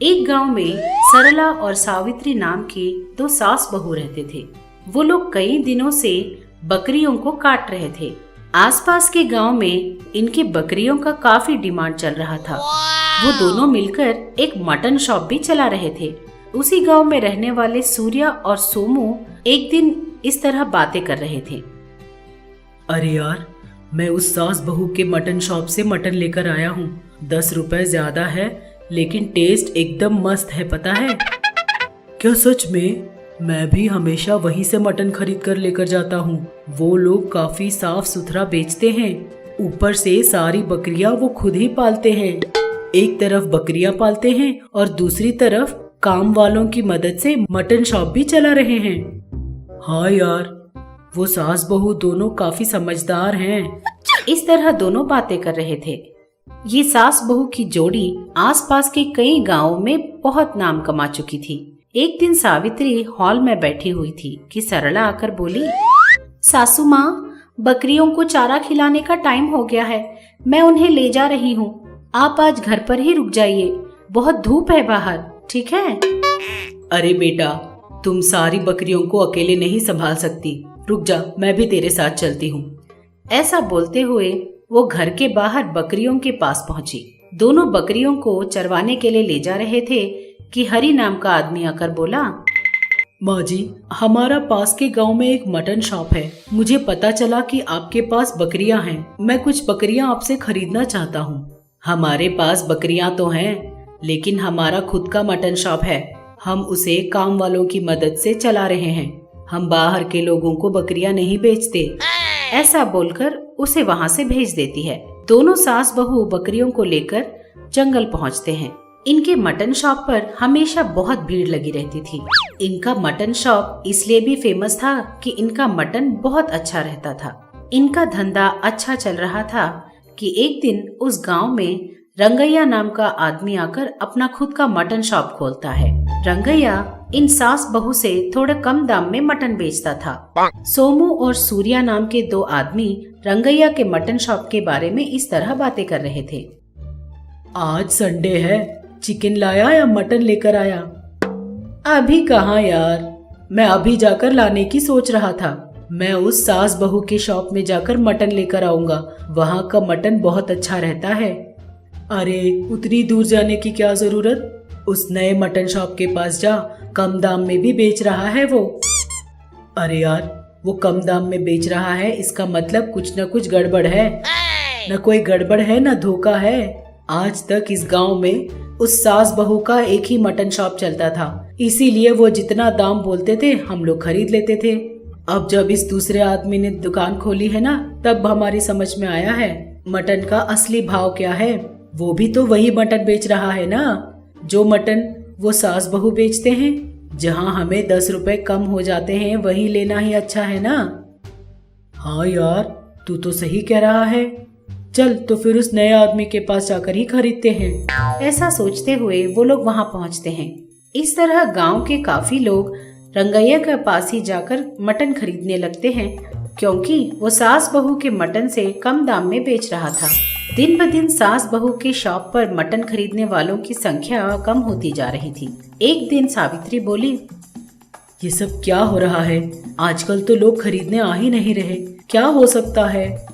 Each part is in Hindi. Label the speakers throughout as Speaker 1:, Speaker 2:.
Speaker 1: एक गांव में सरला और सावित्री नाम के दो सास बहू रहते थे। वो लोग कई दिनों से बकरियों को काट रहे थे। आसपास के गांव में इनके बकरियों का काफी डिमांड चल रहा था। वो दोनों मिलकर एक मटन शॉप भी चला रहे थे। उसी गांव में रहने वाले सूर्या और सोमू एक दिन इस तरह बातें कर रहे थे।
Speaker 2: अरे यार, मैं उस सास बहू के मटन शॉप से मटन लेकर आया हूँ। 10 रुपए ज्यादा है लेकिन टेस्ट एकदम मस्त है, पता है? क्या सच में? मैं भी हमेशा वहीं से मटन खरीद कर लेकर जाता हूँ। वो लोग काफी साफ सुथरा बेचते हैं। ऊपर से सारी बकरियां वो खुद ही पालते हैं। एक तरफ बकरियां पालते हैं और दूसरी तरफ काम वालों की मदद से मटन शॉप भी चला रहे हैं। हाँ यार, वो सास बहू दोनों काफी समझदार हैं।
Speaker 1: इस तरह दोनों बातें कर रहे थे। ये सास बहू की जोड़ी आसपास के कई गांवों में बहुत नाम कमा चुकी थी। एक दिन सावित्री हॉल में बैठी हुई थी कि सरला आकर बोली, सासू माँ, बकरियों को चारा खिलाने का टाइम हो गया है। मैं उन्हें ले जा रही हूँ। आप आज घर पर ही रुक जाइए, बहुत धूप है बाहर, ठीक है?
Speaker 2: अरे बेटा, तुम सारी बकरियों को अकेले नहीं संभाल सकती। रुक जा, मैं भी तेरे साथ चलती हूँ।
Speaker 1: ऐसा बोलते हुए वो घर के बाहर बकरियों के पास पहुंची। दोनों बकरियों को चरवाने के लिए ले जा रहे थे कि हरि नाम का आदमी आकर बोला,
Speaker 2: माँ जी, हमारा पास के गांव में एक मटन शॉप है। मुझे पता चला कि आपके पास बकरियां हैं। मैं कुछ बकरियां आपसे खरीदना चाहता हूँ। हमारे पास बकरियां तो हैं, लेकिन हमारा खुद का मटन शॉप है। हम उसे काम वालों की मदद से चला रहे हैं। हम बाहर के लोगों को बकरियां नहीं बेचते।
Speaker 1: ऐसा बोलकर उसे वहाँ से भेज देती है। दोनों सास बहू बकरियों को लेकर जंगल पहुँचते हैं। इनके मटन शॉप पर हमेशा बहुत भीड़ लगी रहती थी। इनका मटन शॉप इसलिए भी फेमस था कि इनका मटन बहुत अच्छा रहता था। इनका धंधा अच्छा चल रहा था कि एक दिन उस गांव में रंगैया नाम का आदमी आकर अपना खुद का मटन शॉप खोलता है। रंगैया इन सास बहू से थोड़े कम दाम में मटन बेचता था। सोमू और सूर्या नाम के दो आदमी रंगैया के मटन शॉप के बारे में इस तरह बातें कर रहे थे।
Speaker 2: आज संडे है, चिकन लाया या मटन लेकर आया? अभी कहाँ यार, मैं अभी जाकर लाने की सोच रहा था। मैं उस सास बहू के शॉप में जाकर मटन लेकर आऊंगा। वहाँ का मटन बहुत अच्छा रहता है। अरे उतनी दूर जाने की क्या जरूरत? उस नए मटन शॉप के पास जा, कम दाम में भी बेच रहा है वो। अरे यार, वो कम दाम में बेच रहा है, इसका मतलब कुछ न कुछ गड़बड़ है। न कोई गड़बड़ है न धोखा है। आज तक इस गांव में उस सास बहू का एक ही मटन शॉप चलता था, इसीलिए वो जितना दाम बोलते थे हम लोग खरीद लेते थे। अब जब इस दूसरे आदमी ने दुकान खोली है ना, तब हमारी समझ में आया है मटन का असली भाव क्या है। वो भी तो वही मटन बेच रहा है ना, जो मटन वो सास बहू बेचते हैं। जहाँ हमें 10 रुपए कम हो जाते हैं वही लेना ही अच्छा है ना। हाँ यार, तू तो सही कह रहा है। चल तो फिर उस नए आदमी के पास जाकर ही खरीदते हैं।
Speaker 1: ऐसा सोचते हुए वो लोग वहाँ पहुँचते हैं। इस तरह गांव के काफी लोग रंगैया के पास ही जाकर मटन खरीदने लगते हैं, क्योंकि वो सास बहू के मटन से कम दाम में बेच रहा था। दिन ब दिन सास बहू के शॉप पर मटन खरीदने वालों की संख्या कम होती जा रही थी। एक दिन सावित्री बोली,
Speaker 2: ये सब क्या हो रहा है? आजकल तो लोग खरीदने आ ही नहीं रहे। क्या हो सकता है?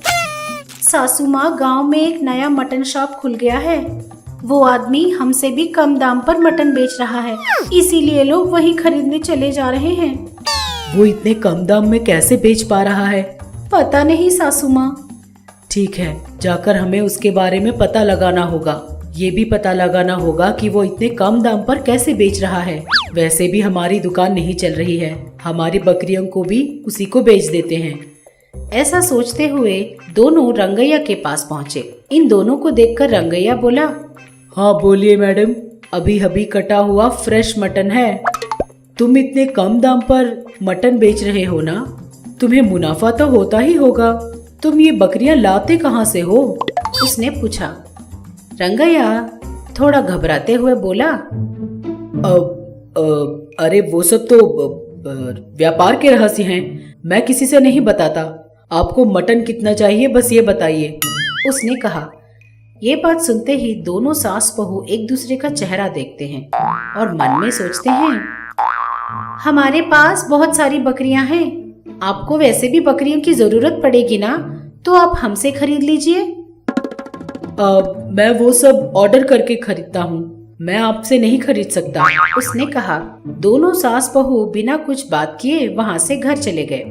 Speaker 1: सासू माँ, गाँव में एक नया मटन शॉप खुल गया है। वो आदमी हमसे भी कम दाम पर मटन बेच रहा है, इसीलिए लोग वहीं खरीदने चले जा रहे हैं।
Speaker 2: वो इतने कम दाम में कैसे बेच पा रहा है?
Speaker 1: पता नहीं सासू माँ।
Speaker 2: ठीक है, जाकर हमें उसके बारे में पता लगाना होगा। ये भी पता लगाना होगा कि वो इतने कम दाम पर कैसे बेच रहा है। वैसे भी हमारी दुकान नहीं चल रही है, हमारी बकरियों को भी उसी को बेच देते हैं।
Speaker 1: ऐसा सोचते हुए दोनों रंगैया के पास पहुँचे। इन दोनों को देखकर रंगैया बोला,
Speaker 2: हाँ बोलिए मैडम, अभी अभी कटा हुआ फ्रेश मटन है। तुम इतने कम दाम पर मटन बेच रहे हो ना, तुम्हें मुनाफा तो होता ही होगा। तुम ये बकरियां लाते कहाँ से हो?
Speaker 1: उसने पूछा। रंगैया थोड़ा घबराते हुए बोला,
Speaker 2: अरे वो सब तो व्यापार के रहस्य हैं, मैं किसी से नहीं बताता। आपको मटन कितना चाहिए बस ये बताइए।
Speaker 1: उसने कहा। ये बात सुनते ही दोनों सास बहू एक दूसरे का चेहरा देखते हैं और मन में सोचते हैं, हमारे पास बहुत सारी बकरियां हैं, आपको वैसे भी बकरियों की जरूरत पड़ेगी ना, तो आप हमसे खरीद लीजिए।
Speaker 2: मैं वो सब ऑर्डर करके खरीदता हूँ, मैं आपसे नहीं खरीद सकता,
Speaker 1: उसने कहा। दोनों सास बहू बिना कुछ बात किए वहाँ से घर चले गए।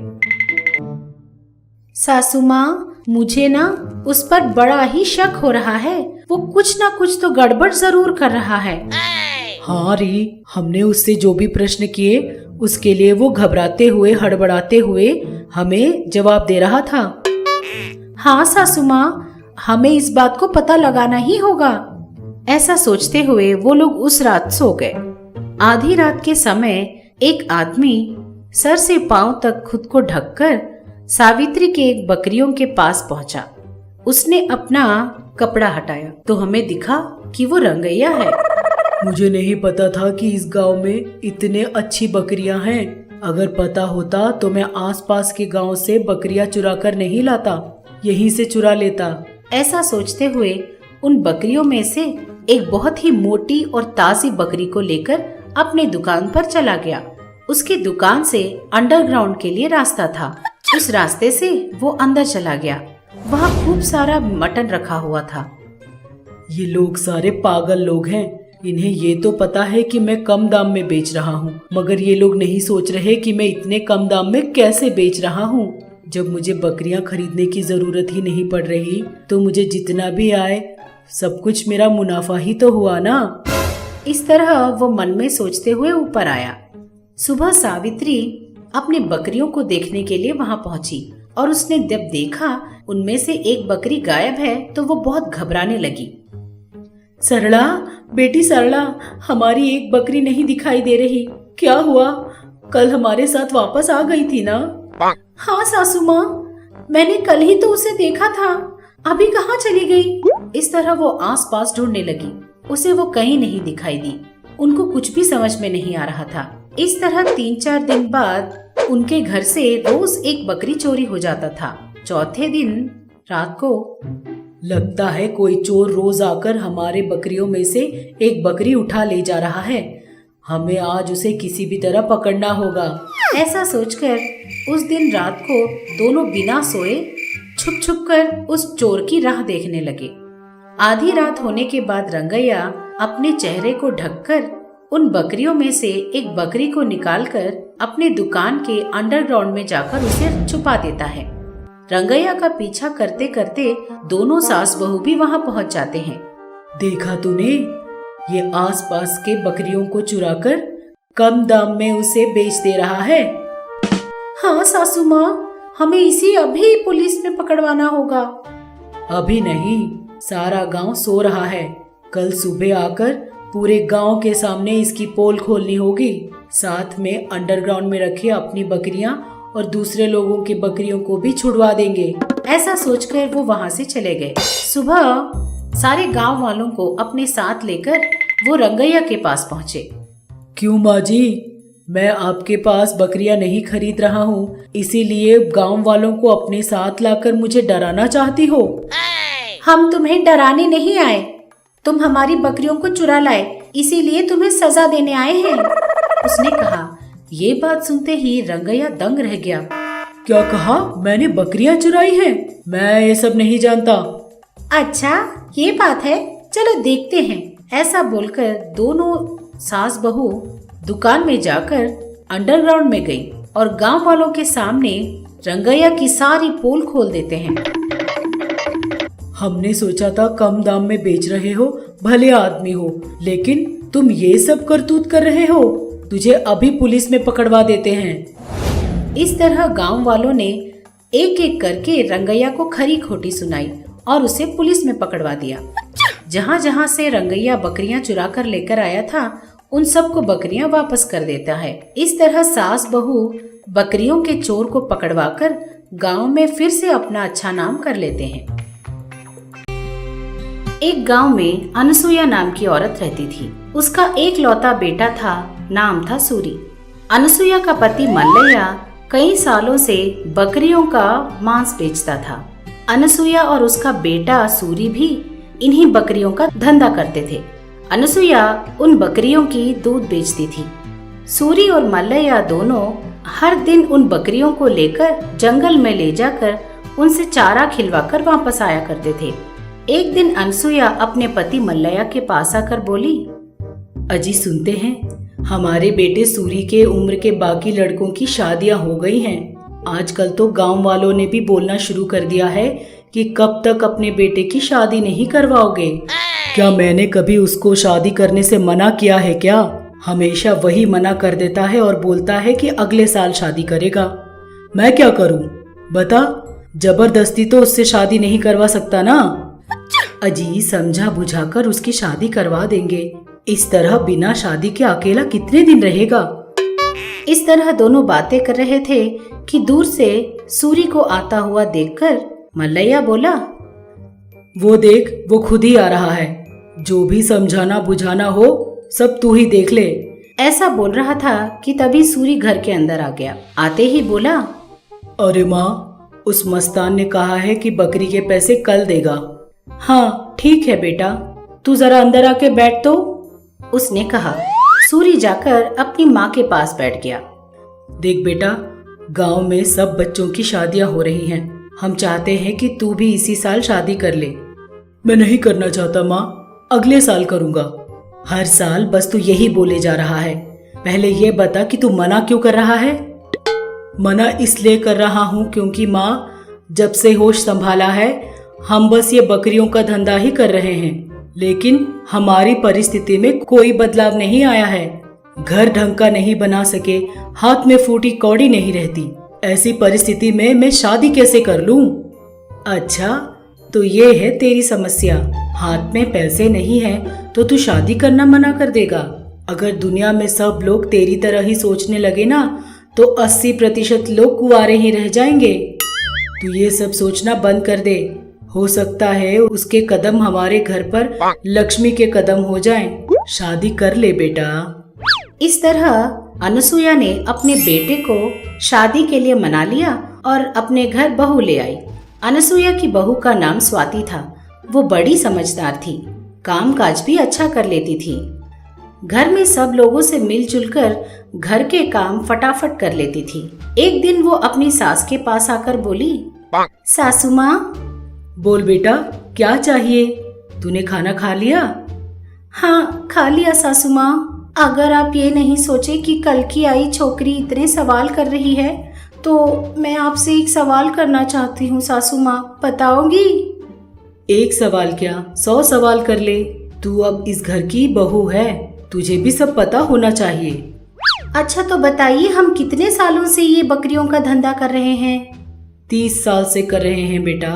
Speaker 1: सासू माँ, मुझे ना उस पर बड़ा ही शक हो रहा है, वो कुछ ना कुछ तो गड़बड़ जरूर कर रहा है।
Speaker 2: हाँ री, हमने उससे जो भी प्रश्न किए उसके लिए वो घबराते हुए हड़बड़ाते हुए हमें जवाब दे रहा था।
Speaker 1: हाँ सासू माँ, हमें इस बात को पता लगाना ही होगा। ऐसा सोचते हुए वो लोग उस रात सो गए। आधी रात के समय एक आदमी सर से पांव तक खुद को ढककर सावित्री के एक बकरियों के पास पहुंचा। उसने अपना कपड़ा हटाया तो हमें दिखा कि वो रंगैया है।
Speaker 2: मुझे नहीं पता था कि इस गांव में इतने अच्छी बकरियां हैं। अगर पता होता तो मैं आसपास के गांव से बकरियां चुरा कर नहीं लाता, यहीं से चुरा लेता।
Speaker 1: ऐसा सोचते हुए उन बकरियों में से एक बहुत ही मोटी और ताजी बकरी को लेकर अपने दुकान पर चला गया। उसकी दुकान से अंडरग्राउंड के लिए रास्ता था। उस रास्ते से वो अंदर चला गया। वहाँ खूब सारा मटन रखा हुआ था।
Speaker 2: ये लोग सारे पागल लोग हैं। इन्हें ये तो पता है कि मैं कम दाम में बेच रहा हूँ, मगर ये लोग नहीं सोच रहे कि मैं इतने कम दाम में कैसे बेच रहा हूँ। जब मुझे बकरियां खरीदने की जरूरत ही नहीं पड़ रही तो मुझे जितना भी आए सब कुछ मेरा मुनाफा ही तो हुआ ना।
Speaker 1: इस तरह वो मन में सोचते हुए ऊपर आया। सुबह सावित्री अपने बकरियों को देखने के लिए वहाँ पहुँची और उसने जब देखा उनमें से एक बकरी गायब है तो वो बहुत घबराने लगी।
Speaker 2: सरला, बेटी सरला, हमारी एक बकरी नहीं दिखाई दे रही, क्या हुआ? कल हमारे साथ वापस आ गई थी ना?
Speaker 1: हाँ सासू माँ, मैंने कल ही तो उसे देखा था, अभी कहाँ चली गई? इस तरह वो आसपास ढूंढने लगी, उसे वो कहीं नहीं दिखाई दी। उनको कुछ भी समझ में नहीं आ रहा था। इस तरह 3-4 दिन बाद उनके घर से रोज एक बकरी चोरी हो जाता था। चौथे दिन रात को
Speaker 2: लगता है कोई चोर रोज आकर हमारे बकरियों में से एक बकरी उठा ले जा रहा है। हमें आज उसे किसी भी तरह पकड़ना होगा।
Speaker 1: ऐसा सोचकर उस दिन रात को दोनों बिना सोए छुप छुप कर उस चोर की राह देखने लगे। आधी रात होने के बाद रंगैया अपने चेहरे को ढककर उन बकरियों में से एक बकरी को निकालकर अपने दुकान के अंडरग्राउंड में जाकर उसे छुपा देता है। रंगैया का पीछा करते करते दोनों सास बहू भी वहाँ पहुँच जाते हैं।
Speaker 2: देखा तूने, ये आसपास के बकरियों को चुराकर कम दाम में उसे बेच दे रहा है।
Speaker 1: हाँ सासू माँ, हमें इसी अभी पुलिस में पकड़वाना होगा।
Speaker 2: अभी नहीं, सारा गांव सो रहा है। कल सुबह आकर पूरे गांव के सामने इसकी पोल खोलनी होगी। साथ में अंडरग्राउंड में रखे अपनी बकरियां और दूसरे लोगों की बकरियों को भी छुड़वा देंगे।
Speaker 1: ऐसा सोचकर वो वहाँ से चले गए। सुबह सारे गांव वालों को अपने साथ लेकर वो रंगैया के पास पहुँचे।
Speaker 2: क्यों माँ जी, मैं आपके पास बकरियां नहीं खरीद रहा हूँ, इसीलिए गांव वालों को अपने साथ लाकर मुझे डराना चाहती हो?
Speaker 1: हम तुम्हें डराने नहीं आए, तुम हमारी बकरियों को चुरा लाए, इसीलिए तुम्हें सजा देने आए हैं, उसने कहा। ये बात सुनते ही रंगैया दंग रह गया।
Speaker 2: क्या कहा? मैंने बकरियां चुराई हैं? मैं ये सब नहीं जानता।
Speaker 1: अच्छा, ये बात है, चलो देखते हैं। ऐसा बोलकर दोनों सास बहू दुकान में जाकर अंडरग्राउंड में गई और गांव वालों के सामने रंगैया की सारी पोल खोल देते हैं।
Speaker 2: हमने सोचा था कम दाम में बेच रहे हो, भले आदमी हो, लेकिन तुम ये सब करतूत कर रहे हो। तुझे अभी पुलिस में पकड़वा देते हैं।
Speaker 1: इस तरह गांव वालों ने एक एक करके रंगैया को खरी खोटी सुनाई और उसे पुलिस में पकड़वा दिया। जहाँ जहाँ से रंगैया बकरियां चुरा कर लेकर आया था, उन सबको बकरियां वापस कर देता है। इस तरह सास बहू बकरियों के चोर को पकड़वाकर गांव में फिर से अपना अच्छा नाम कर लेते हैं। एक गांव में अनसुया नाम की औरत रहती थी। उसका एक लौता बेटा था, नाम था सूरी। अनसुया का पति मल्लैया कई सालों से बकरियों का मांस बेचता था। अनसुया और उसका बेटा सूरी भी इन्हीं बकरियों का धंधा करते थे। अनसुया उन बकरियों की दूध बेचती थी। सूरी और मल्लैया दोनों हर दिन उन बकरियों को लेकर जंगल में ले जाकर उनसे चारा खिलवाकर वापस आया करते थे। एक दिन अनसुया अपने पति मल्लैया के पास आकर बोली,
Speaker 2: अजी सुनते हैं, हमारे बेटे सूरी के उम्र के बाकी लड़कों की शादियां हो गई हैं। आजकल तो गांव वालों ने भी बोलना शुरू कर दिया है कि कब तक अपने बेटे की शादी नहीं करवाओगे। क्या मैंने कभी उसको शादी करने से मना किया है क्या? हमेशा वही मना कर देता है और बोलता है कि अगले साल शादी करेगा। मैं क्या करूं? बता, जबरदस्ती तो उससे शादी नहीं करवा सकता ना। अजी समझा बुझाकर उसकी शादी करवा देंगे। इस तरह बिना शादी के अकेला कितने दिन रहेगा?
Speaker 1: इस तरह दोनों बातें कर रहे थे कि दूर से सूरी को आता हुआ देखकर मल्लैया बोला,
Speaker 2: वो देख, वो खुद ही आ रहा है। जो भी समझाना बुझाना हो सब तू ही देख ले।
Speaker 1: ऐसा बोल रहा था कि तभी सूरी घर के अंदर आ गया। आते ही बोला,
Speaker 2: अरे माँ, उस मस्तान ने कहा है कि बकरी के पैसे कल देगा। हाँ ठीक है बेटा, तू जरा अंदर आके बैठ तो,
Speaker 1: उसने कहा। सूरी जाकर अपनी माँ के पास बैठ गया।
Speaker 2: देख बेटा, गांव में सब बच्चों की शादियां हो रही हैं। हम चाहते हैं कि तू भी इसी साल शादी कर ले। मैं नहीं करना चाहता माँ, अगले साल करूँगा। हर साल बस तू यही बोले जा रहा है। पहले ये बता कि तू मना क्यों कर रहा है? मना इसलिए कर रहा हूँ क्योंकि माँ, जब से होश संभाला है हम बस ये बकरियों का धंधा ही कर रहे हैं, लेकिन हमारी परिस्थिति में कोई बदलाव नहीं आया है। घर ढंग का नहीं बना सके, हाथ में फूटी कौड़ी नहीं रहती। ऐसी परिस्थिति में मैं शादी कैसे कर लूं? अच्छा, तो ये है तेरी समस्या। हाथ में पैसे नहीं है तो तू शादी करना मना कर देगा। अगर दुनिया में सब लोग तेरी तरह ही सोचने लगे ना तो 80% लोग कुंवारे ही रह जाएंगे। तू ये सब सोचना बंद कर दे। हो सकता है उसके कदम हमारे घर पर लक्ष्मी के कदम हो जाएं। शादी कर ले बेटा।
Speaker 1: इस तरह अनसुया ने अपने बेटे को शादी के लिए मना लिया और अपने घर बहू ले आई। अनसुया की बहू का नाम स्वाति था। वो बड़ी समझदार थी, काम काज भी अच्छा कर लेती थी। घर में सब लोगों से मिलजुल कर घर के काम फटाफट कर लेती थी। एक दिन वो अपनी सास के पास आकर बोली, सासू माँ।
Speaker 2: बोल बेटा, क्या चाहिए? तूने खाना खा लिया?
Speaker 1: हाँ खा लिया सासू माँ। अगर आप ये नहीं सोचे कि कल की आई छोकरी इतने सवाल कर रही है तो मैं आपसे एक सवाल करना चाहती हूँ सासू माँ, बताओगी?
Speaker 2: एक सवाल क्या, 100 सवाल कर ले। तू अब इस घर की बहू है, तुझे भी सब पता होना चाहिए।
Speaker 1: अच्छा तो बताइए, हम कितने सालों से ये बकरियों का धंधा कर रहे हैं?
Speaker 2: 30 साल से कर रहे हैं बेटा।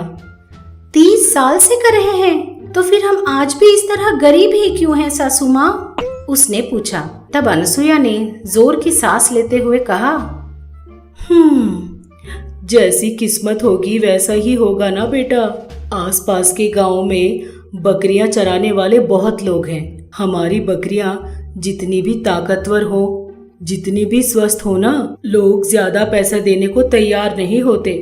Speaker 1: 30 साल से कर रहे हैं? तो फिर हम आज भी इस तरह गरीब ही क्यों हैं सासू माँ? उसने पूछा। तब अनसुया ने जोर की सांस लेते हुए कहा,
Speaker 2: जैसी किस्मत होगी वैसा ही होगा ना बेटा। आसपास के गांव में बकरियां चराने वाले बहुत लोग हैं। हमारी बकरियां जितनी भी ताकतवर हो, जितनी भी स्वस्थ हो ना, लोग ज्यादा पैसा देने को तैयार नहीं होते।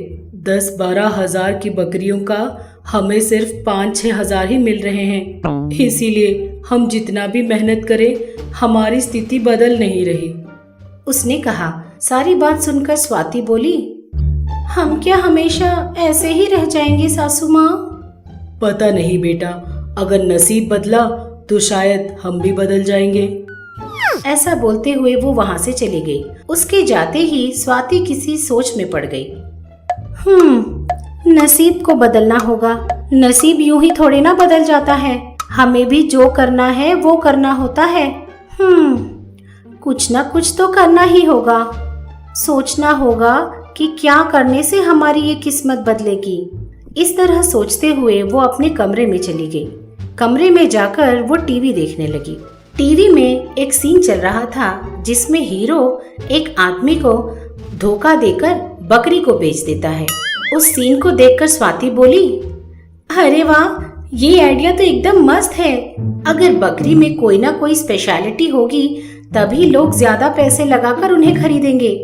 Speaker 2: 10-12 हजार की बकरियों का हमें सिर्फ 5-6 हजार ही मिल रहे हैं। इसीलिए हम जितना भी मेहनत करें हमारी स्थिति बदल नहीं रही,
Speaker 1: उसने कहा। सारी बात सुनकर स्वाति बोली, हम क्या हमेशा ऐसे ही रह जाएंगे सासू माँ?
Speaker 2: पता नहीं बेटा, अगर नसीब बदला तो शायद हम भी बदल जाएंगे।
Speaker 1: ऐसा बोलते हुए वो वहाँ से चली गई। उसके जाते ही स्वाति किसी सोच में पड़ गई। नसीब को बदलना होगा। नसीब यूं ही थोड़े ना बदल जाता है, हमें भी जो करना है वो करना होता है। कुछ ना कुछ तो करना ही होगा। सोचना होगा कि क्या करने से हमारी ये किस्मत बदलेगी। इस तरह सोचते हुए वो अपने कमरे में चली गई। कमरे में जाकर वो टीवी देखने लगी। टीवी में एक सीन चल रहा था जिसमें हीरो एक आदमी को धोखा देकर बकरी को बेच देता है। उस सीन को देखकर स्वाति बोली, अरे वाह, ये आइडिया तो एकदम मस्त है। अगर बकरी में कोई ना कोई स्पेशलिटी होगी तभी लोग ज्यादा पैसे लगाकर उन्हें खरीदेंगे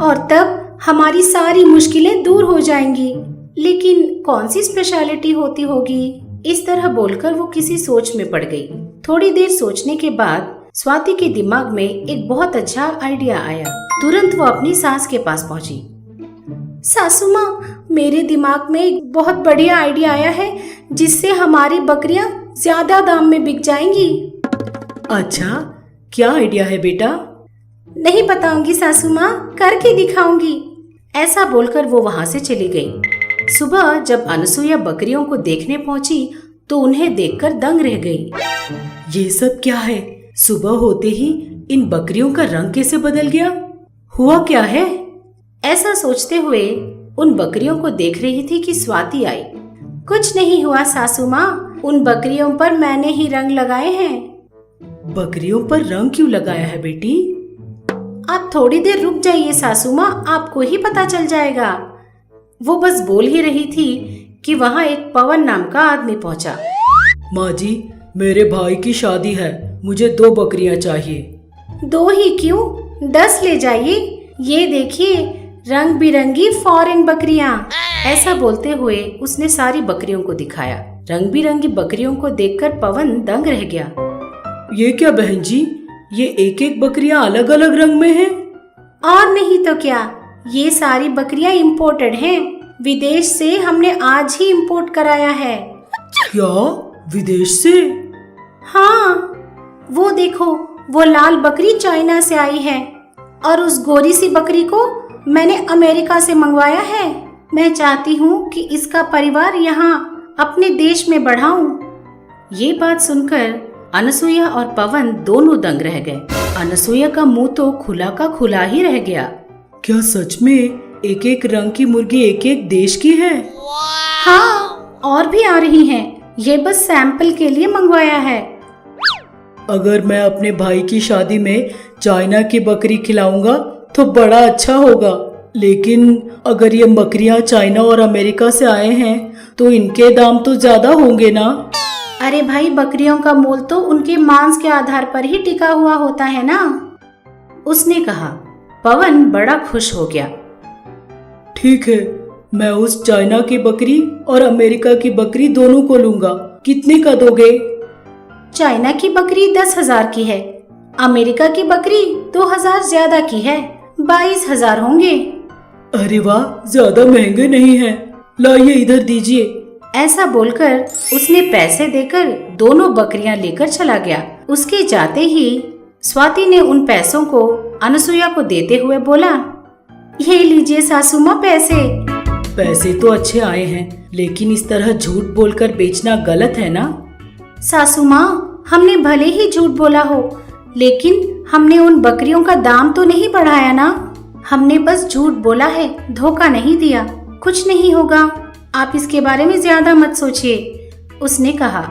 Speaker 1: और तब हमारी सारी मुश्किलें दूर हो जाएंगी। लेकिन कौन सी स्पेशलिटी होती होगी? इस तरह बोलकर वो किसी सोच में पड़ गई। थोड़ी देर सोचने के बाद स्वाति के दिमाग में एक बहुत अच्छा आइडिया आया। तुरंत वो अपनी सास के पास पहुंची। सासू माँ, मेरे दिमाग में एक बहुत बढ़िया आइडिया आया है जिससे हमारी बकरियां ज्यादा दाम में बिक जाएंगी।
Speaker 2: अच्छा, क्या आइडिया है बेटा?
Speaker 1: नहीं बताऊंगी सासू माँ, करके दिखाऊंगी। ऐसा बोलकर वो वहाँ से चली गई। सुबह जब अनसुईया बकरियों को देखने पहुंची तो उन्हें देखकर दंग रह गई।
Speaker 2: ये सब क्या है? सुबह होते ही इन बकरियों का रंग कैसे बदल गया? हुआ क्या है?
Speaker 1: ऐसा सोचते हुए उन बकरियों को देख रही थी कि स्वाति आई। कुछ नहीं हुआ सासू माँ, उन बकरियों पर मैंने ही रंग लगाए हैं।
Speaker 2: बकरियों पर रंग क्यों लगाया है बेटी?
Speaker 1: आप थोड़ी देर रुक जाइए सासू माँ, आपको ही पता चल जाएगा। वो बस बोल ही रही थी कि वहाँ एक पवन नाम का आदमी पहुँचा।
Speaker 2: माँ जी, मेरे भाई की शादी है, मुझे 2 बकरियां चाहिए।
Speaker 1: 2 ही क्यों, 10 ले जाइए। ये देखिए, रंग बिरंगी फॉरेन बकरियां। ऐसा बोलते हुए उसने सारी बकरियों को दिखाया। रंग बिरंगी बकरियों को देखकर पवन दंग रह गया।
Speaker 2: ये क्या बहन जी, ये एक एक बकरियां अलग अलग रंग में हैं।
Speaker 1: और नहीं तो क्या, ये सारी बकरियां इम्पोर्टेड हैं। विदेश से हमने आज ही इम्पोर्ट कराया है।
Speaker 2: क्या, विदेश से?
Speaker 1: हाँ, वो देखो, वो लाल बकरी चाइना से आई है और उस गोरी सी बकरी को मैंने अमेरिका से मंगवाया है। मैं चाहती हूँ कि इसका परिवार यहाँ अपने देश में बढ़ाऊं। ये बात सुनकर अनसुईया और पवन दोनों दंग रह गए। अनसुईया का मुंह तो खुला का खुला ही रह गया।
Speaker 2: क्या सच में एक एक रंग की मुर्गी एक एक देश की है?
Speaker 1: हाँ, और भी आ रही हैं। ये बस सैंपल के लिए मंगवाया है।
Speaker 2: अगर मैं अपने भाई की शादी में चाइना की बकरी खिलाऊंगा तो बड़ा अच्छा होगा, लेकिन अगर ये बकरियां चाइना और अमेरिका से आए हैं तो इनके दाम तो ज्यादा होंगे ना?
Speaker 1: अरे भाई, बकरियों का मोल तो उनके मांस के आधार पर ही टिका हुआ होता है ना, उसने कहा। पवन बड़ा खुश हो गया।
Speaker 2: ठीक है, मैं उस चाइना की बकरी और अमेरिका की बकरी दोनों को लूंगा। कितने का दोगे?
Speaker 1: चाइना की बकरी 10,000 की है, अमेरिका की बकरी 2,000 ज्यादा की है, 22,000 होंगे।
Speaker 2: अरे वाह, ज्यादा महंगे नहीं है, लाइए इधर दीजिए।
Speaker 1: ऐसा बोलकर उसने पैसे देकर दोनों बकरियां लेकर चला गया। उसके जाते ही स्वाति ने उन पैसों को अनसुईया को देते हुए बोला, ये लीजिए सासू माँ पैसे।
Speaker 2: पैसे तो अच्छे आए हैं, लेकिन इस तरह झूठ बोलकर बेचना गलत है ना?
Speaker 1: सासू माँ, हमने भले ही झूठ बोला हो, लेकिन हमने उन बकरियों का दाम तो नहीं बढ़ाया ना। हमने बस झूठ बोला है, धोखा नहीं दिया। कुछ नहीं होगा, आप इसके बारे में ज्यादा मत सोचिए, उसने कहा।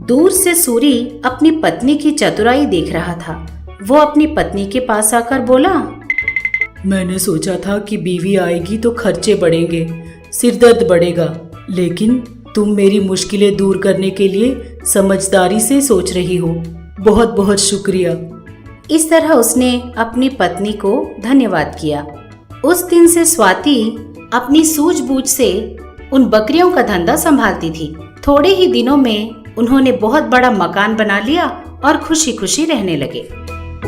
Speaker 1: दूर से सूरी अपनी पत्नी की चतुराई देख रहा था। वो अपनी पत्नी के पास आकर बोला,
Speaker 2: मैंने सोचा था कि बीवी आएगी तो खर्चे बढ़ेंगे, सिरदर्द बढ़ेगा, लेकिन तुम मेरी मुश्किलें दूर करने के लिए समझदारी से सोच रही हो। बहुत बहुत शुक्रिया।
Speaker 1: इस तरह उसने अपनी पत्नी को धन्यवाद किया। उस दिन से स्वाति अपनी सूझबूझ से उन बकरियों का धंधा संभालती थी। थोड़े ही दिनों में उन्होंने बहुत बड़ा मकान बना लिया और खुशी खुशी रहने लगे।